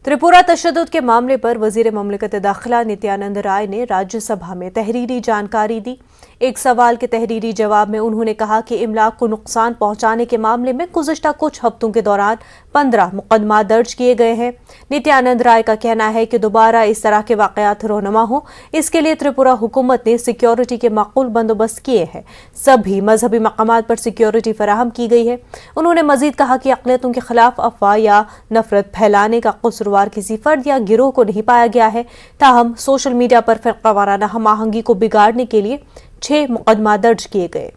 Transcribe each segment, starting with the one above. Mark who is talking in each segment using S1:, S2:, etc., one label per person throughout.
S1: त्रिपुरा तशद्दुद के मामले पर वजीर ममलिकत दाखिला नित्यानंद राय ने राज्यसभा में तहरीरी जानकारी दी। एक सवाल के तहरीरी जवाब में उन्होंने कहा कि इमलाक को नुकसान पहुंचाने के मामले में गुज़िश्ता कुछ हफ्तों के दौरान 15 मुकदमा दर्ज किए गए हैं। नित्यानंद राय का कहना है कि दोबारा इस तरह के वाकयात रोनमा हो, इसके लिए त्रिपुरा हुकूमत ने सिक्योरिटी के माकूल बंदोबस्त किए हैं। सभी मजहबी मकामात पर सिक्योरिटी फराहम की गई है। उन्होंने मजीद कहा कि अक़लियतों के खिलाफ अफवाह या नफरत फैलाने का कसूरवार किसी फर्द या गिरोह को नहीं पाया गया है। ताहम सोशल मीडिया पर फ़िरक़ावाराना हम आहंगी को बिगाड़ने के लिए 6 मुकदमा दर्ज किए गए।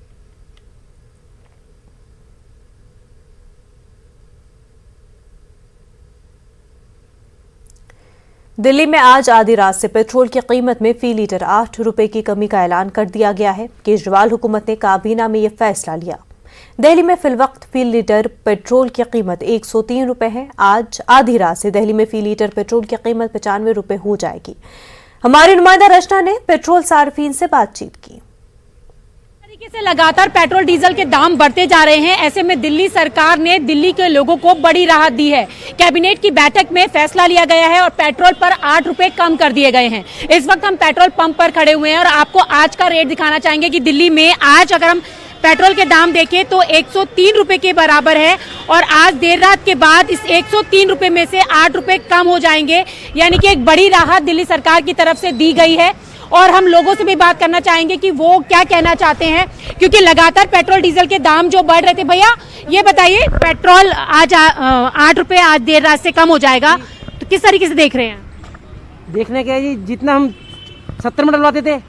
S1: दिल्ली में आज आधी रात से पेट्रोल की कीमत में फी लीटर 8 रुपए की कमी का ऐलान कर दिया गया है। केजरीवाल हुकूमत ने काबीना में यह फैसला लिया। दिल्ली में फिलवक्त फी लीटर पेट्रोल की कीमत 103 रुपए है। आज आधी रात से दिल्ली में फी लीटर पेट्रोल की कीमत 95 रुपए हो जाएगी। हमारी नुमाइंदा रचना ने पेट्रोल सार्फिन से बातचीत की।
S2: से लगातार पेट्रोल डीजल के दाम बढ़ते जा रहे हैं। ऐसे में दिल्ली सरकार ने दिल्ली के लोगों को बड़ी राहत दी है। कैबिनेट की बैठक में फैसला लिया गया है और पेट्रोल पर 8 रुपए कम कर दिए गए हैं। इस वक्त हम पेट्रोल पंप पर खड़े हुए हैं और आपको आज का रेट दिखाना चाहेंगे कि दिल्ली में आज अगर हम पेट्रोल के दाम देखें तो 103 रुपए के बराबर है और आज देर रात के बाद इस 103 रुपए में से 8 रुपए कम हो जाएंगे, यानी कि एक बड़ी राहत दिल्ली सरकार की तरफ से दी गई है। और हम लोगों से भी बात करना चाहेंगे कि वो क्या कहना चाहते हैं, क्योंकि लगातार पेट्रोल डीजल के दाम जो बढ़ रहे थे। भैया ये बताइए, पेट्रोल आज 8 रुपए आज देर रात से कम हो जाएगा, तो किस तरीके से देख रहे हैं?
S3: देखने क्या जी, जितना हम 70 में डलवाते थे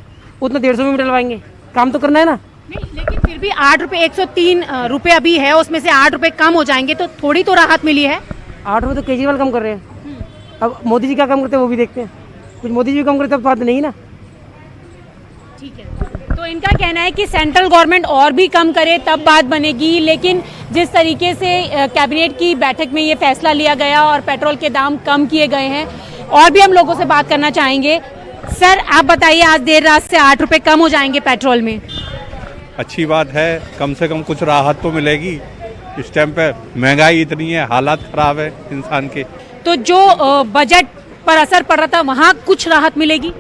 S3: उतना 150 में डलवाएंगे। काम तो करना है ना।
S2: नहीं, लेकिन फिर भी 8 रुपए 103 रुपए अभी है, उसमें से 8 रुपए कम हो जाएंगे तो थोड़ी तो राहत मिली है।
S3: 8 रुपए तो केजरीवाल कम कर रहे हैं। अब मोदी जी क्या कम करते हैं वो भी देखते हैं। कुछ मोदी जी कम करते हैं बात नहीं ना।
S2: ठीक है, तो इनका कहना है कि सेंट्रल गवर्नमेंट और भी कम करे तब बात बनेगी। लेकिन जिस तरीके से कैबिनेट की बैठक में ये फैसला लिया गया और पेट्रोल के दाम कम किए गए हैं, और भी हम लोगों से बात करना चाहेंगे। सर आप बताइए, आज देर रात से 8 रुपए कम हो जाएंगे पेट्रोल में।
S4: अच्छी बात है, कम से कम कुछ राहत तो मिलेगी। इस टाइम पे महंगाई इतनी है, हालात खराब है इंसान के।
S2: तो जो बजट पर असर पड़ रहा था वहाँ कुछ राहत मिलेगी?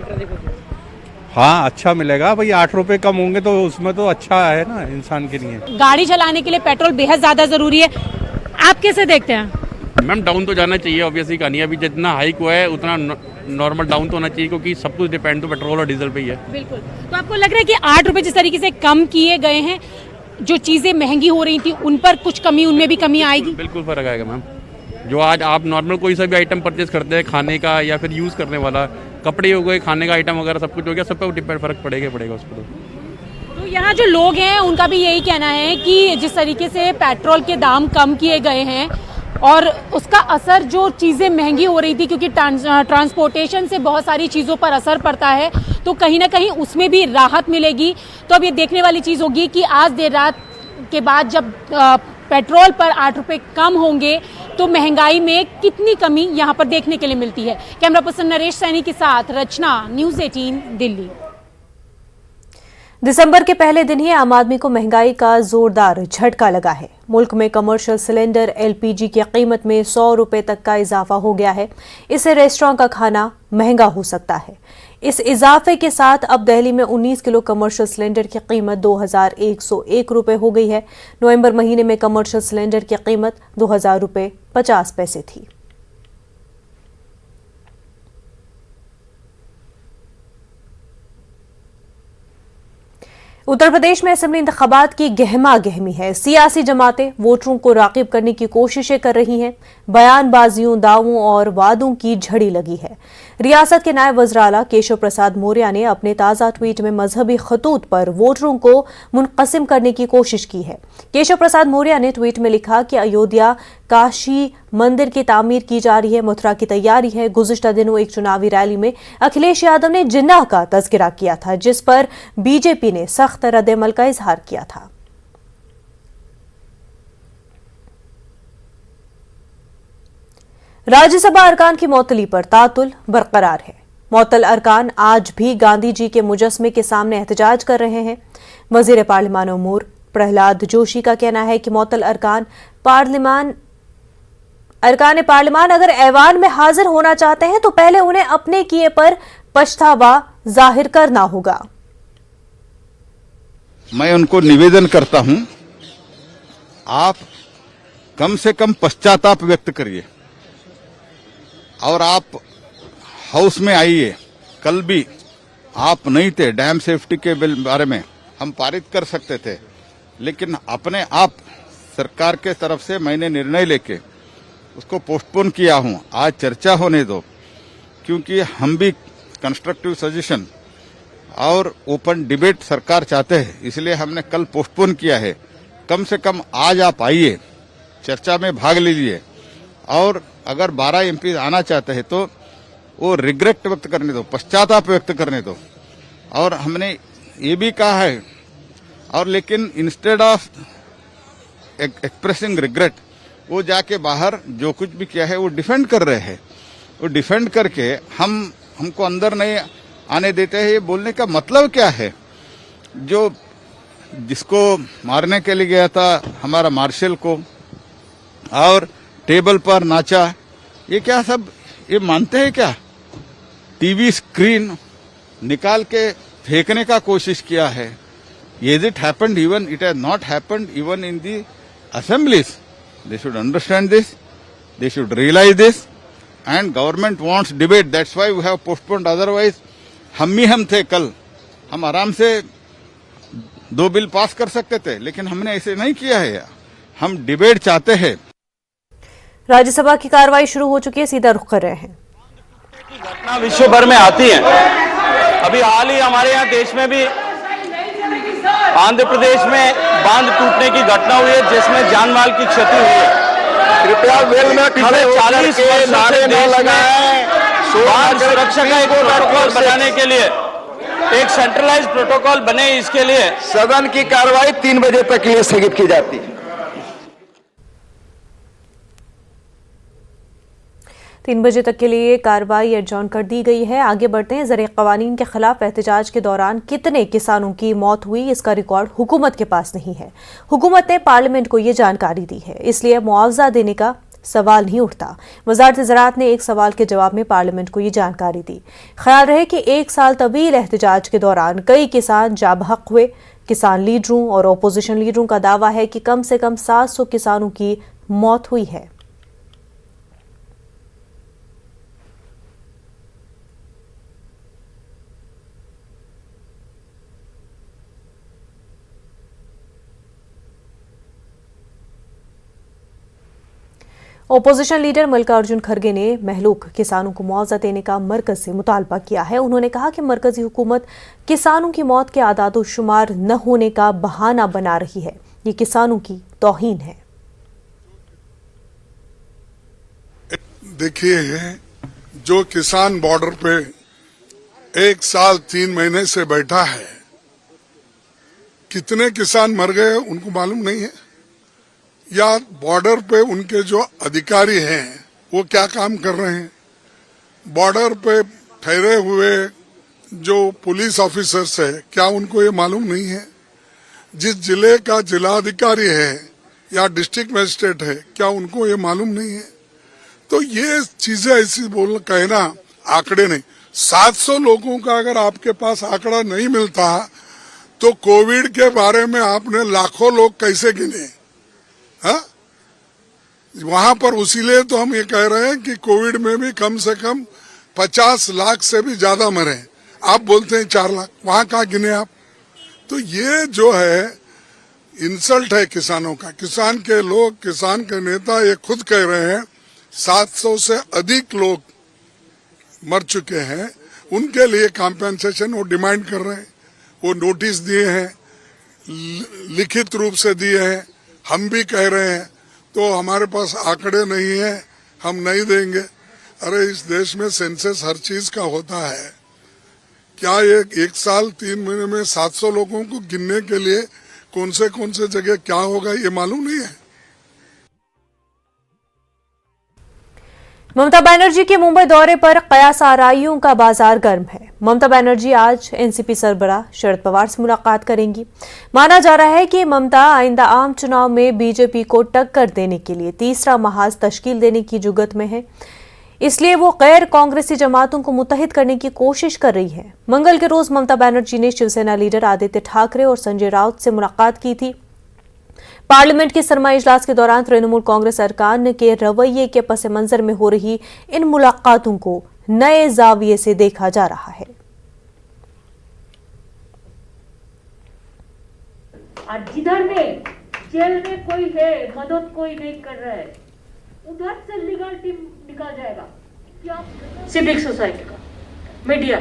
S4: हाँ, अच्छा मिलेगा भाई। 8 रुपए कम होंगे तो उसमें तो अच्छा है ना इंसान के लिए।
S2: गाड़ी चलाने के लिए पेट्रोल बेहद ज्यादा जरूरी है, आप कैसे देखते हैं?
S5: मैम डाउन तो जाना चाहिए, ऑब्वियसली कहानी। अभी जितना हाइक हुआ है उतना नॉर्मल डाउन तो होना चाहिए, क्योंकि सब कुछ डिपेंड तो पेट्रोल और डीजल पे ही है।
S2: बिल्कुल। तो आपको लग रहा है कि 8 रुपए जिस तरीके से कम किए गए हैं, जो चीजें महंगी हो रही थी उन पर कुछ कमी, उनमें भी कमी आएगी?
S5: बिल्कुल फर्क आएगा मैम। जो आज आप नॉर्मल कोई सा भी आइटम परचेज करते हैं, खाने का या फिर यूज करने वाला, कपड़े हो गए, खाने का आइटम वगैरह सब कुछ हो गया, सब पे डिपेंड फर्क पड़ेगा उस पर।
S2: तो यहाँ जो लोग हैं उनका भी यही कहना है कि जिस तरीके से पेट्रोल के दाम कम किए गए हैं और उसका असर, जो चीज़ें महंगी हो रही थी, क्योंकि ट्रांसपोर्टेशन से बहुत सारी चीज़ों पर असर पड़ता है, तो कहीं ना कहीं उसमें भी राहत मिलेगी। तो अब ये देखने वाली चीज़ होगी कि आज देर रात के बाद जब पेट्रोल पर 8 रुपए कम होंगे तो महंगाई में कितनी कमी यहाँ पर देखने के लिए मिलती है। कैमरा पर्सन नरेश सैनी के साथ रचना, न्यूज़ 18 दिल्ली।
S1: दिसंबर के पहले दिन ही आम आदमी को महंगाई का जोरदार झटका लगा है। मुल्क में कमर्शियल सिलेंडर एलपीजी की कीमत में 100 रुपए तक का इजाफा हो गया है। इससे रेस्टोरेंट का खाना महंगा हो सकता है। इस इजाफे के साथ अब दिल्ली में 19 किलो कमर्शियल सिलेंडर की कीमत 2101 रुपए हो गई है। नवंबर महीने में कमर्शियल सिलेंडर की कीमत 2000 रुपए 50 पैसे थी। उत्तर प्रदेश में असेंबली इंतखाबात की गहमा गहमी है। सियासी जमातें वोटरों को राग़िब करने की कोशिशें कर रही हैं। बयानबाजियों, दावों और वादों की झड़ी लगी है। रियासत के नायब वज़ीर-ए-आला केशव प्रसाद मौर्य ने अपने ताज़ा ट्वीट में मजहबी खतूत पर वोटरों को मुनक़सिम करने की कोशिश की है। केशव प्रसाद मौर्य ने ट्वीट में लिखा कि अयोध्या काशी मंदिर की तामीर की जा रही है, मथुरा की तैयारी है। गुज़िश्ता दिनों एक चुनावी रैली में अखिलेश यादव ने जिन्नाह का तज़किरा किया था, जिस पर बीजेपी ने सख्त रद्द-ए-अमल का इजहार किया था। राज्यसभा अरकान की मौतली पर तातुल बरकरार है। मौतल अरकान आज भी गांधी जी के मुजस्मे के सामने एहतजाज कर रहे हैं। वजीर पार्लिमान उमूर प्रहलाद जोशी का कहना है कि मौतल अरकान पार्लिमान अरकान पार्लिमान अगर ऐवान में हाजिर होना चाहते हैं तो पहले उन्हें अपने किए पर पछतावा जाहिर करना होगा।
S6: मैं उनको निवेदन करता हूं, आप कम से कम पश्चाताप व्यक्त करिए और आप हाउस में आइए। कल भी आप नहीं थे, डैम सेफ्टी के बिल बारे में हम पारित कर सकते थे, लेकिन अपने आप सरकार के तरफ से मैंने निर्णय लेके उसको पोस्टपोन किया हूं। आज चर्चा होने दो, क्योंकि हम भी कंस्ट्रक्टिव सजेशन और ओपन डिबेट सरकार चाहते हैं, इसलिए हमने कल पोस्टपोन किया है। कम से कम आज आप आइए, चर्चा में भाग लीजिए और अगर 12 एमपी आना चाहते हैं तो वो रिग्रेट व्यक्त करने दो, पश्चाताप व्यक्त करने दो। और हमने ये भी कहा है, और लेकिन इंस्टेड ऑफ एक्सप्रेसिंग रिग्रेट वो जाके बाहर जो कुछ भी किया है वो डिफेंड कर रहे हैं। वो डिफेंड करके हमको अंदर नहीं आने देते हैं। ये बोलने का मतलब क्या है? जो जिसको मारने के लिए गया था हमारा मार्शल को और टेबल पर नाचा, ये क्या सब ये मानते हैं क्या? टीवी स्क्रीन निकाल के फेंकने का कोशिश किया है। Is it happened even? It has not happened even in the assemblies. They should understand this. They should realize this. And government wants debate. That's why we have postponed. Otherwise, हम थे कल, हम आराम से 2 बिल पास कर सकते थे, लेकिन हमने ऐसे नहीं किया है। हम डिबेट चाहते हैं।
S1: राज्यसभा की कार्रवाई शुरू हो चुकी है, सीधा रुख कर रहे हैं।
S7: घटना विश्व भर में आती है। अभी हाल ही हमारे यहाँ देश में भी आंध्र प्रदेश में बांध टूटने की घटना हुई है, जिसमें जान माल की क्षति हुई है। कृपया वेल में खड़े 40 वर्षों से देश में बांध सुरक्षा का एक प्रोटोकॉल बनाने के लिए एक सेंट्रलाइज्ड प्रोटोकॉल बने, इसके लिए
S8: सदन की कार्रवाई 3 बजे तक के लिए स्थगित की जाती है।
S1: 3 बजे तक के लिए कार्रवाई एडजॉर्न कर दी गई है। आगे बढ़ते हैं। ज़र क़वानीन के खिलाफ एहतजाज के दौरान कितने किसानों की मौत हुई, इसका रिकॉर्ड हुकूमत के पास नहीं है। हुकूमत ने पार्लियामेंट को ये जानकारी दी है, इसलिए मुआवजा देने का सवाल नहीं उठता। वज़ारत ज़राअत ने एक सवाल के जवाब में पार्लियामेंट को ये जानकारी दी। ख्याल रहे कि 1 साल तवील एहतजाज के दौरान कई किसान जाबहक हुए। किसान लीडरों और अपोजिशन लीडरों का दावा है कि कम से कम 700 किसानों की मौत हुई है। ओपोजिशन लीडर मल्लिकार्जुन खड़गे ने महलूक किसानों को मुआवजा देने का मरकज से मुतालबा किया है। उन्होंने कहा कि मरकजी हुकूमत किसानों की मौत के आदादो शुमार न होने का बहाना बना रही है। ये किसानों की तौहीन है।
S9: देखिए, जो किसान बॉर्डर पे 1 साल 3 महीने से बैठा है, कितने किसान मर गए उनको मालूम नहीं है, या बॉर्डर पे उनके जो अधिकारी हैं वो क्या काम कर रहे हैं। बॉर्डर पे ठहरे हुए जो पुलिस ऑफिसर्स है, क्या उनको ये मालूम नहीं है? जिस जिले का जिलाधिकारी है या डिस्ट्रिक्ट मजिस्ट्रेट है, क्या उनको ये मालूम नहीं है? तो ये चीजें ऐसी कहना आंकड़े नहीं। 700 लोगों का अगर आपके पास आंकड़ा नहीं मिलता तो कोविड के बारे में आपने लाखों लोग कैसे गिने? हाँ, वहां पर उसीलिए तो हम ये कह रहे हैं कि कोविड में भी कम से कम 50 लाख से भी ज्यादा मरे। आप बोलते हैं 4 लाख, वहां कहाँ गिने आप? तो ये जो है इंसल्ट है किसानों का। किसान के लोग, किसान के नेता ये खुद कह रहे हैं 700 से अधिक लोग मर चुके हैं, उनके लिए कॉम्पेंसेशन वो डिमांड कर रहे हैं। वो नोटिस दिए हैं, लिखित रूप से दिए हैं। हम भी कह रहे हैं तो हमारे पास आंकड़े नहीं है, हम नहीं देंगे। अरे इस देश में सेंसस हर चीज का होता है। क्या ये 1 साल 3 महीने में 700 लोगों को गिनने के लिए कौन से जगह क्या होगा ये मालूम नहीं है?
S1: ममता बनर्जी के मुंबई दौरे पर कयास आराइयों का बाजार गर्म है। ममता बनर्जी आज एनसीपी सरबराह शरद पवार से मुलाकात करेंगी। माना जा रहा है कि ममता आइंदा आम चुनाव में बीजेपी को टक्कर देने के लिए तीसरा महाज तश्कील देने की जुगत में है, इसलिए वो गैर कांग्रेसी जमातों को मुत्तहिद करने की कोशिश कर रही है। मंगल के रोज ममता बनर्जी ने शिवसेना लीडर आदित्य ठाकरे और संजय राउत से मुलाकात की थी। पार्लियामेंट के सरमाई इजलास के दौरान तृणमूल कांग्रेस अरकान के रवैये के पस मंजर में हो रही इन मुलाकातों को नए जाविये से देखा जा रहा है।
S10: जिधर में जेल में कोई है, मदद कोई नहीं कर रहा है, उधर से लीगल टीम निकल जाएगा। सिविक सोसाइटी का, मीडिया,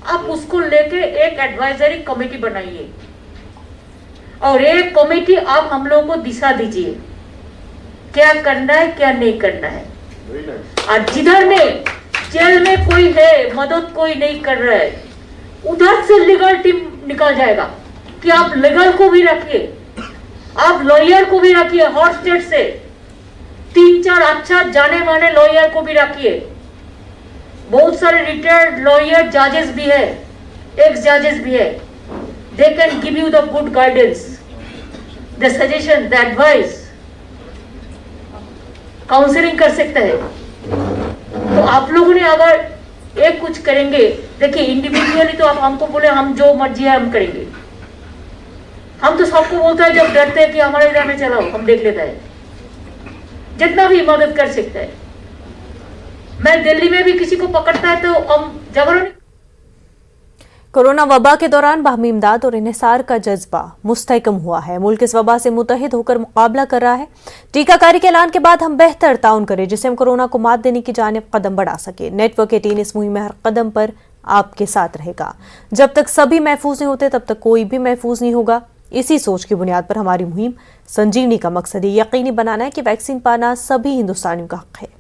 S10: आप उसको लेके एक एडवाइजरी कमेटी बनाइए और एक कमेटी आप हम लोगों को दिशा दीजिए क्या करना है क्या नहीं करना है। और जिधर में जेल में कोई है, मदद कोई नहीं कर रहा है, उधर से लीगल टीम निकल जाएगा कि आप लीगल को भी रखिए, आप लॉयर को भी रखिए, हॉट स्टेट से 3-4 अच्छा जाने माने लॉयर को भी रखिए। बहुत सारे रिटायर्ड लॉयर जजेस भी है, एक्स जजेस भी है। They can give you the good guidance, the suggestion, the advice, counselling कर सकते हैं। तो आप लोगों ने अगर एक कुछ करेंगे, देखिए इंडिविजुअली तो आप हमको बोले हम जो मर्जी है हम करेंगे, हम तो सबको बोलते हैं जब डरते हैं कि हमारे इधर में चलाओ, हम देख लेते हैं जितना भी मदद कर सकते हैं। मैं दिल्ली में भी किसी को पकड़ता है तो हम जबरन।
S1: कोरोना वबा के दौरान बाहमी इमदाद और इन्हिसार का जज्बा मुस्तहकम हुआ है। मुल्क इस वबा से मुत्तहिद होकर मुकाबला कर रहा है। टीकाकारी के ऐलान के बाद हम बेहतर ताउन करें जिससे हम कोरोना को मात देने की जानिब कदम बढ़ा सके। नेटवर्क 18 इस मुहिम में हर कदम पर आपके साथ रहेगा। जब तक सभी महफूज नहीं होते तब तक कोई भी महफूज नहीं होगा। इसी सोच की बुनियाद पर हमारी मुहिम संजीवनी का मकसद ये यकीनी बनाना है कि वैक्सीन पाना सभी हिंदुस्तानियों का हक है।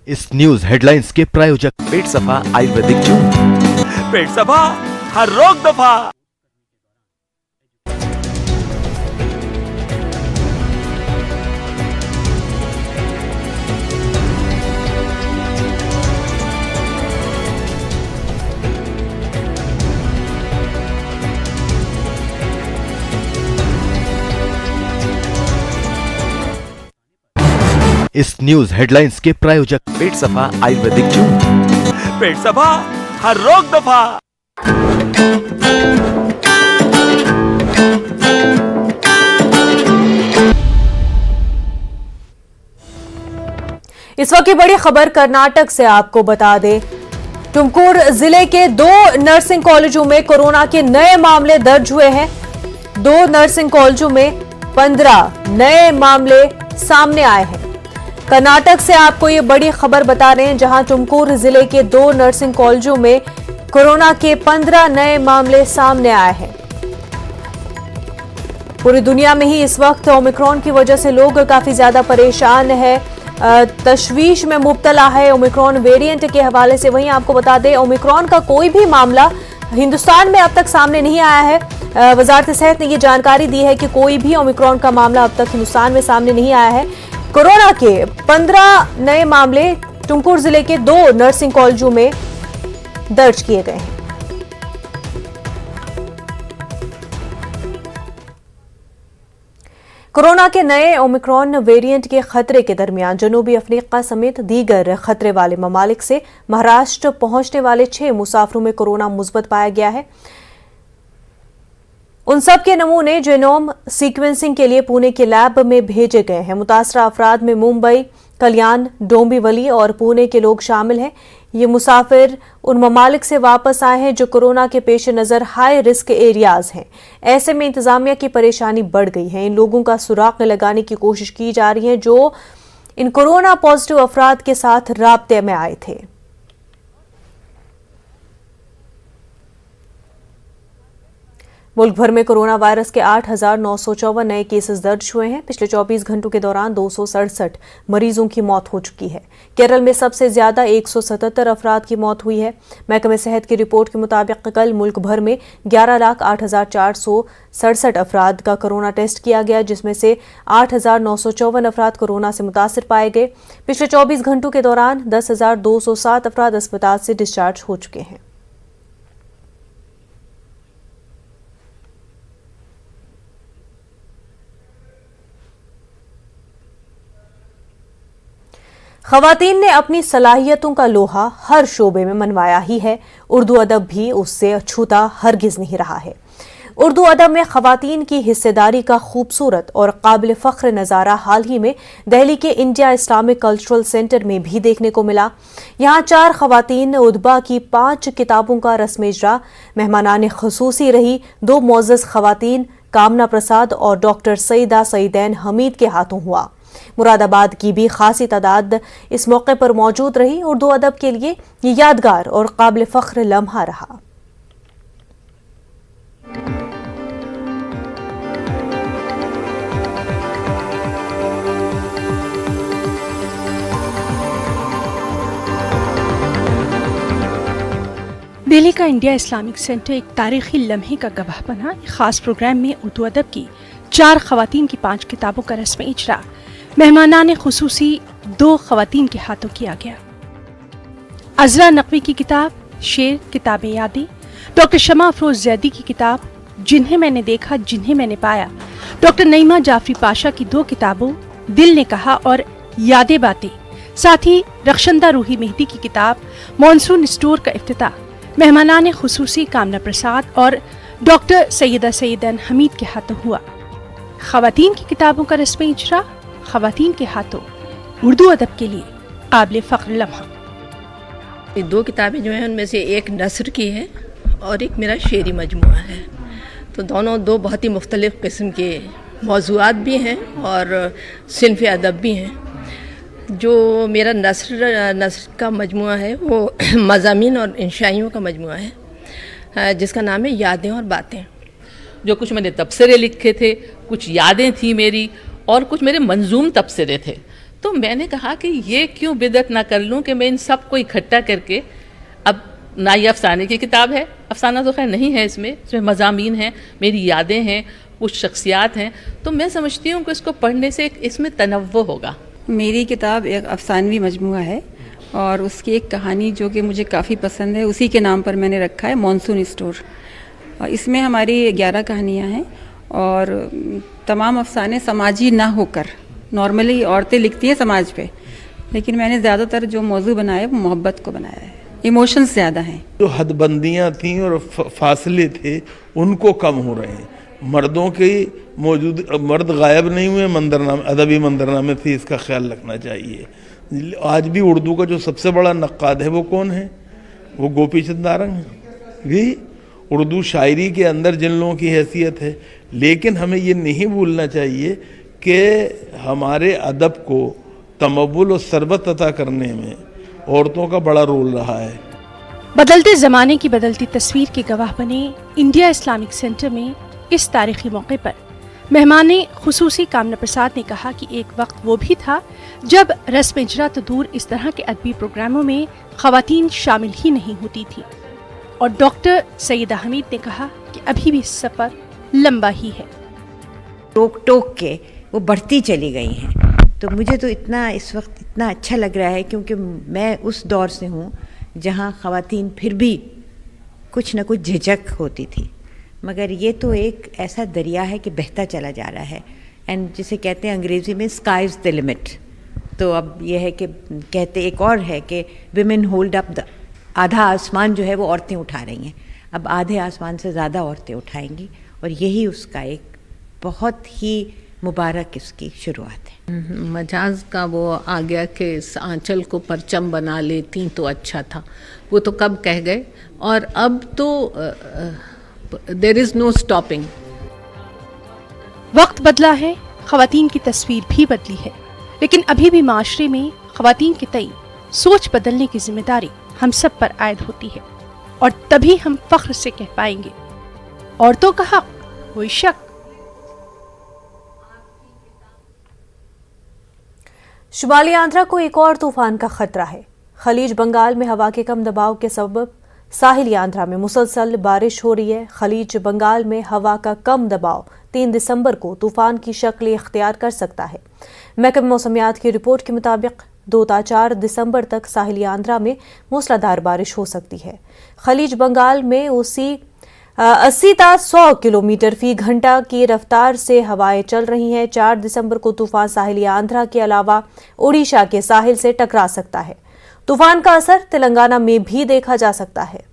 S11: इस न्यूज हेडलाइंस के प्रायोजक पेट सफा आयुर्वेदिक जून। पेट सफा, हर रोग दफा। इस न्यूज हेडलाइंस के प्रायोजक पेट सफा आयुर्वेदिक जून। पेट सफा, हर रोग दफा।
S1: इस वक्त की बड़ी खबर कर्नाटक से आपको बता दें, तुमकुर जिले के 2 नर्सिंग कॉलेजों में कोरोना के नए मामले दर्ज हुए हैं। 2 नर्सिंग कॉलेजों में 15 नए मामले सामने आए हैं। कर्नाटक से आपको ये बड़ी खबर बता रहे हैं, जहां तुमकुर जिले के 2 नर्सिंग कॉलेजों में कोरोना के 15 नए मामले सामने आए हैं। पूरी दुनिया में ही इस वक्त ओमिक्रॉन की वजह से लोग काफी ज्यादा परेशान है, तशवीश में मुब्तला है ओमिक्रॉन वेरिएंट के हवाले से। वहीं आपको बता दें, ओमिक्रॉन का कोई भी मामला हिंदुस्तान में अब तक सामने नहीं आया है। वजारत सेहत ने यह जानकारी दी है कि कोई भी ओमिक्रॉन का मामला अब तक हिंदुस्तान में सामने नहीं आया है। कोरोना के 15 नए मामले तुमकुर जिले के 2 नर्सिंग कॉलेजों में दर्ज किए गए हैं। कोरोना के नए ओमिक्रॉन वेरिएंट के खतरे के दरमियान जनूबी अफ्रीका समेत दीगर खतरे वाले ममालिक से महाराष्ट्र पहुंचने वाले 6 मुसाफिरों में कोरोना मुस्बत पाया गया है। उन सब के नमूने जीनोम सीक्वेंसिंग के लिए पुणे के लैब में भेजे गए हैं। मुतासरा अफराद में मुंबई, कल्याण, डोंबिवली और पुणे के लोग शामिल हैं। ये मुसाफिर उन ममालिक से वापस आए हैं जो कोरोना के पेश नज़र हाई रिस्क एरियाज हैं। ऐसे में इंतजामिया की परेशानी बढ़ गई है। इन लोगों का सुराग लगाने की कोशिश की जा रही है जो इन कोरोना पॉजिटिव अफराद के साथ राब्ते में आए थे। मुल्क भर में कोरोना वायरस के 8,954 नए केसेस दर्ज हुए हैं। पिछले 24 घंटों के दौरान 267 मरीजों की मौत हो चुकी है। केरल में सबसे ज्यादा 177 अफराद की मौत हुई है। महकमे सेहत की रिपोर्ट के मुताबिक कल मुल्क भर में 11,08,467 अफराद का कोरोना टेस्ट किया गया, जिसमें से 8,954 अफराद कोरोना से मुतासिर पाए गए। पिछले 24 घंटों के दौरान 10,207 अफराद अस्पताल से डिस्चार्ज हो चुके हैं। खवातीन ने अपनी सलाहियतों का लोहा हर शोबे में मनवाया ही है। उर्दू अदब भी उससे अछूता हरगिज नहीं रहा है। उर्दू अदब में खवातीन की हिस्सेदारी का खूबसूरत और काबिल फ़ख्र नज़ारा हाल ही में दिल्ली के इंडिया इस्लामिक कल्चरल सेंटर में भी देखने को मिला। यहाँ 4 खवातीन उदबा की 5 किताबों का रस्म इजरा मेहमानान ख़ुसूसी रही 2 मोअज़्ज़ज़ खवातीन कामना प्रसाद और डॉक्टर सईदा सईदैन हमीद के हाथों हुआ। मुरादाबाद की भी खासी तादाद इस मौके पर मौजूद रही। उर्दू अदब के लिए ये यादगार और काबिल फ़ख्र लम्हा रहा।
S12: दिल्ली का इंडिया इस्लामिक सेंटर एक तारीखी लम्हे का गवाह बना। एक खास प्रोग्राम में उर्दू अदब की 4 खवातीन की 5 किताबों का रस्म इजरा मेहमानान खुसूसी 2 खवातीन के हाथों किया गया। अजरा नकवी की किताब शेर किताब यादें, डॉक्टर शमा अफरोज जैदी की किताब जिन्हें मैंने देखा जिन्हें मैंने पाया, डॉक्टर नईमा जाफरी पाशा की 2 किताबों दिल ने कहा और यादें बातें, साथ ही रखशंदा रूही मेहदी की किताब मॉनसून स्टोर का इफ्तिताह मेहमानान खुसूसी कामना प्रसाद और डॉक्टर सैयदा सईदैन हमीद के हाथों हुआ। खवातीन की किताबों का रस्म इजरा खवातीन के हाथों उर्दू अदब के लिए काबिल फ़ख्र लम्हा।
S13: ये 2 किताबें जो हैं उनमें से एक नस्र की है और एक मेरा शेरी मजमुआ है। तो दोनों 2 बहुत ही मुख्तलिफ़ किस्म के मौज़ूआत भी हैं और सिन्फ़ अदब भी हैं। जो मेरा नस्र का मजमुआ है वो मज़ामीन और इंशाइयों का मजमुआ है, जिसका नाम है यादें और बातें।
S14: जो कुछ मैंने तबसरे लिखे थे, कुछ यादें थी मेरी और कुछ मेरे मंजूम तबसरे थे। तो मैंने कहा कि ये क्यों बिदअत ना कर लूँ कि मैं इन सब को इकट्ठा करके, अब ना ये अफसाने की किताब है, अफसाना तो खैर नहीं है इसमें मज़ामीन हैं, मेरी यादें हैं, कुछ शख्सियात हैं, तो मैं समझती हूँ कि इसको पढ़ने से इसमें तनव्वुर होगा।
S15: मेरी किताब एक अफसानवी मजमुआ है और उसकी एक कहानी जो कि मुझे काफ़ी पसंद है, उसी के नाम पर मैंने रखा है मॉनसून स्टोर। इसमें हमारी 11 कहानियाँ हैं और तमाम अफसाने समाजी ना होकर, नॉर्मली औरतें लिखती हैं समाज पे, लेकिन मैंने ज़्यादातर जो मौजू बनाया है वो मोहब्बत को बनाया है। इमोशंस ज़्यादा हैं।
S16: जो हदबंदियाँ थीं और फासले थे उनको कम हो रहे हैं। मर्दों की मौजूद मर्द गायब नहीं हुए, मंजरनामे अदबी मंजरनामे थी, इसका ख्याल रखना चाहिए। आज भी उर्दू का जो सबसे बड़ा नक्काद है वो कौन है? वो गोपी चंद नारंग भी उर्दू शायरी के अंदर जिन लोगों की हैसियत है। लेकिन हमें ये नहीं भूलना चाहिए कि हमारे अदब को तमव्वुल और सरबत अता करने में औरतों का बड़ा रोल रहा है।
S12: बदलते ज़माने की बदलती तस्वीर के गवाह बने इंडिया इस्लामिक सेंटर में इस तारीखी मौके पर मेहमाने खुसूसी कामना प्रसाद ने कहा कि एक वक्त वो भी था जब रस्म इजरा तो दूर इस तरह के अदबी प्रोग्रामों में खवातीन शामिल ही नहीं होती थी। और डॉक्टर सईदा हमीद ने कहा कि अभी भी सफ़र लंबा ही है।
S17: टोक टोक के वो बढ़ती चली गई हैं। तो मुझे तो इस वक्त इतना अच्छा लग रहा है, क्योंकि मैं उस दौर से हूँ जहाँ ख़वातीन फिर भी कुछ न कुछ झिझक होती थी, मगर ये तो एक ऐसा दरिया है कि बहता चला जा रहा है। एंड जिसे कहते हैं अंग्रेज़ी में स्काई इज़ द लिमिट। तो अब ये है कि कहते एक और है कि विमेन होल्ड अप द, आधा आसमान जो है वो औरतें उठा रही हैं, अब आधे आसमान से ज़्यादा औरतें उठाएंगी, और यही उसका एक बहुत ही मुबारक इसकी शुरुआत है।
S18: मजाज का वो आ गया कि इस आंचल को परचम बना लेती तो अच्छा था, वो तो कब कह गए, और अब तो देयर इज़ नो स्टॉपिंग।
S12: वक्त बदला है, खवातीन की तस्वीर भी बदली है, लेकिन अभी भी माशरे में खवातीन के तई सोच बदलने की जिम्मेदारी हम सब पर आयद होती है, और तभी हम फख्र से कह पाएंगे औरतों का हक, कोई शक।
S1: शुमाली आंध्रा को एक और तूफान का खतरा है। खलीज बंगाल में हवा के कम दबाव के सबब साहिली आंध्रा में मुसलसल बारिश हो रही है। खलीज बंगाल में हवा का कम दबाव 3 दिसंबर को तूफान की शक्ल इख्तियार कर सकता है। महकमे मौसमियात की रिपोर्ट के मुताबिक 2 से 4 दिसंबर तक साहिली आंध्रा में मूसलाधार बारिश हो सकती है। खलीज बंगाल में 80 से 100 किलोमीटर फी घंटा की रफ्तार से हवाएं चल रही हैं। 4 दिसंबर को तूफान साहिली आंध्रा के अलावा ओडिशा के साहिल से टकरा सकता है। तूफान का असर तेलंगाना में भी देखा जा सकता है।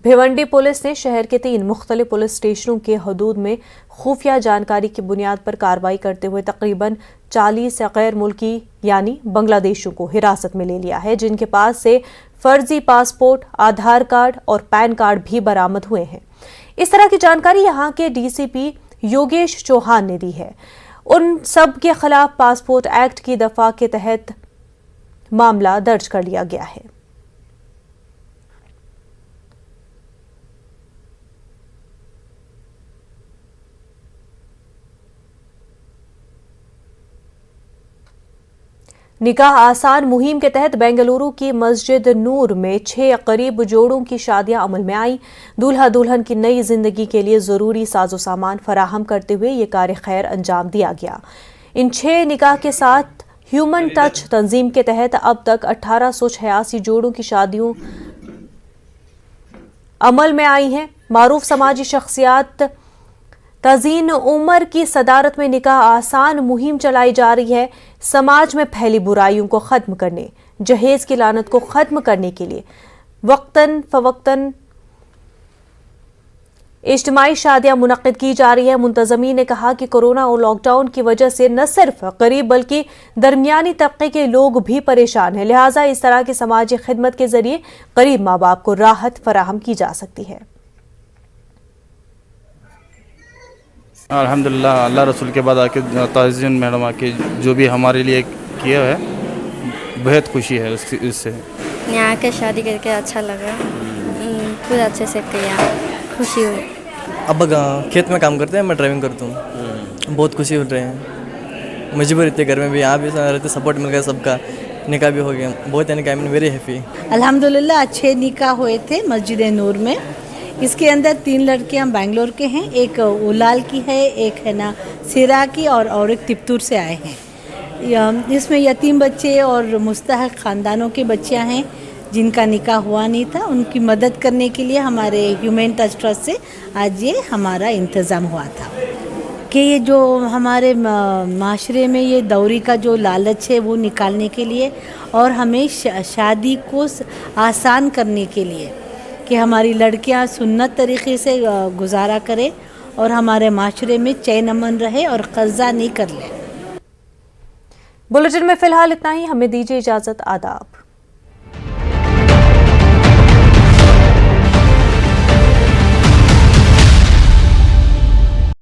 S1: भिवंडी पुलिस ने शहर के 3 मुख्तलिफ पुलिस स्टेशनों के हदूद में खुफिया जानकारी की बुनियाद पर कार्रवाई करते हुए तकरीबन 40 गैर मुल्की यानी बांग्लादेशियों को हिरासत में ले लिया है, जिनके पास से फर्जी पासपोर्ट, आधार कार्ड और पैन कार्ड भी बरामद हुए हैं। इस तरह की जानकारी यहां के डीसीपी योगेश चौहान ने दी है। उन सब के खिलाफ पासपोर्ट एक्ट की दफा के तहत मामला दर्ज कर लिया गया है। निकाह आसान मुहिम के तहत बेंगलुरु की मस्जिद नूर में 6 करीब जोड़ों की शादियां अमल में आई। दूल्हा दुल्हन की नई जिंदगी के लिए जरूरी साजो सामान फराहम करते हुए ये कार्य खैर अंजाम दिया गया। इन 6 निकाह के साथ ह्यूमन टच तंजीम के तहत अब तक 1886 जोड़ों की शादियों अमल में आई हैं। मारूफ समाजी शख्सियात तजीन उमर की सदारत में निकाह आसान मुहिम चलाई जा रही है। समाज में फैली बुराइयों को खत्म करने, जहेज की लानत को खत्म करने के लिए वक्तन फवक्तन इज्तिमाई शादियां मुनक्किद की जा रही है। मुंतजमीन ने कहा कि कोरोना और लॉकडाउन की वजह से न सिर्फ गरीब बल्कि दरमियानी तबके के लोग भी परेशान हैं। लिहाजा इस तरह की समाजी खिदमत के जरिए गरीब माँ बाप को राहत फराहम की जा सकती है।
S19: अल्हम्दुलिल्लाह, अल्लाह रसूल के बाद आके ताज़ीन मैडम आके जो भी हमारे लिए किया है, बेहद खुशी है इससे।
S20: यहाँ के शादी करके अच्छा लगा, पूरा अच्छे से किया, खुशी हुई।
S21: अब खेत में काम करते हैं, मैं ड्राइविंग करता हूँ, बहुत खुशी हो रही है। मजबूर इतने घर में भी, यहाँ भी रहते, सपोर्ट मिल गया सबका, निकाह भी हो गया, बहुत यानी कि आई एम वेरी हैप्पी।
S22: अल्हम्दुलिल्लाह अच्छे निकाह हुए थे मस्जिद नूर में। इसके अंदर 3 लड़कियां बेंगलोर के हैं, एक उलाल की है, एक है ना सिरा की और एक तिप्तूर से आए हैं। इसमें यतीम बच्चे और मुस्तहक ख़ानदानों के बच्चियां हैं जिनका निकाह हुआ नहीं था। उनकी मदद करने के लिए हमारे ह्यूमन टच ट्रस्ट से आज ये हमारा इंतज़ाम हुआ था कि ये जो हमारे माशरे में ये दौरी का जो लालच है वो निकालने के लिए और हमें शादी को आसान करने के लिए कि हमारी लड़कियां सुन्नत तरीक़े से गुजारा करें और हमारे माशरे में चैन अमन रहे और कर्जा नहीं कर ले।
S1: बुलेटिन में फिलहाल इतना ही। हमें दीजिए इजाज़त। आदाब।